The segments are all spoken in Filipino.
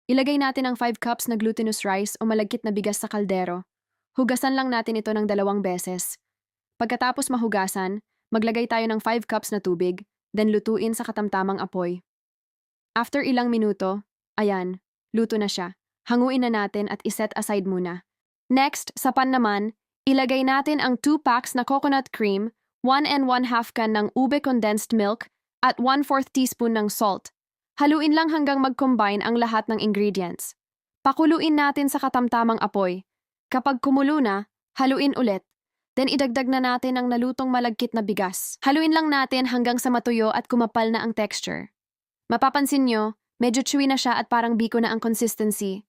Ilagay natin ang 5 cups na glutinous rice o malagkit na bigas sa kaldero. Hugasan lang natin ito ng 2 beses. Pagkatapos mahugasan, maglagay tayo ng 5 cups na tubig, then lutuin sa katamtamang apoy. After ilang minuto, ayan, luto na siya. Hanguin na natin at iset aside muna. Next, sa pan naman, ilagay natin ang 2 packs na coconut cream, 1 and 1/2 can ng ube condensed milk, at 1/4 teaspoon ng salt. Haluin lang hanggang mag-combine ang lahat ng ingredients. Pakuluin natin sa katamtamang apoy. Kapag kumulo na, haluin ulit. Then idagdag na natin ang nalutong malagkit na bigas. Haluin lang natin hanggang sa matuyo at kumapal na ang texture. Mapapansin nyo, medyo chewy na siya at parang biko na ang consistency.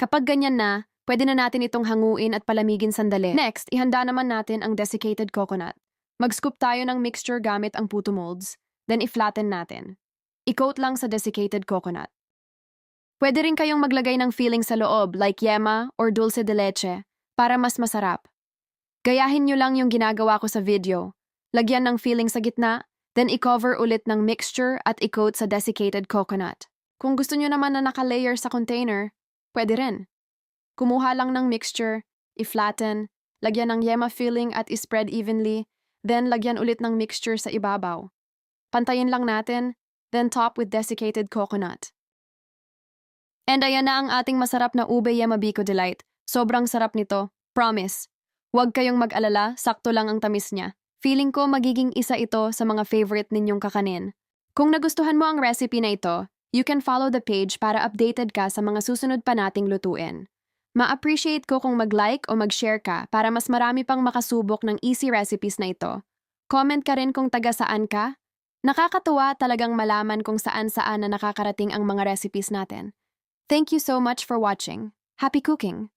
Kapag ganyan na, pwede na natin itong hanguin at palamigin sandali. Next, ihanda naman natin ang desiccated coconut. Mag-scoop tayo ng mixture gamit ang puto molds, then i-flatten natin. I-coat lang sa desiccated coconut. Pwede rin kayong maglagay ng filling sa loob like yema or dulce de leche para mas masarap. Gayahin nyo lang yung ginagawa ko sa video. Lagyan ng filling sa gitna, then i-cover ulit ng mixture at i-coat sa desiccated coconut. Kung gusto nyo naman na naka-layer sa container, pwede rin. Kumuha lang ng mixture, i-flatten, lagyan ng yema filling at i-spread evenly, then lagyan ulit ng mixture sa ibabaw. Pantayin lang natin, then top with desiccated coconut. And ayan na ang ating masarap na ube yema biko delight. Sobrang sarap nito, promise. Huwag kayong mag-alala, sakto lang ang tamis niya. Feeling ko magiging isa ito sa mga favorite ninyong kakanin. Kung nagustuhan mo ang recipe na ito, you can follow the page para updated ka sa mga susunod pa nating lutuin. Ma-appreciate ko kung mag-like o mag-share ka para mas marami pang makasubok ng easy recipes na ito. Comment ka rin kung taga saan ka. Nakakatuwa talagang malaman kung saan-saan na nakakarating ang mga recipes natin. Thank you so much for watching. Happy cooking!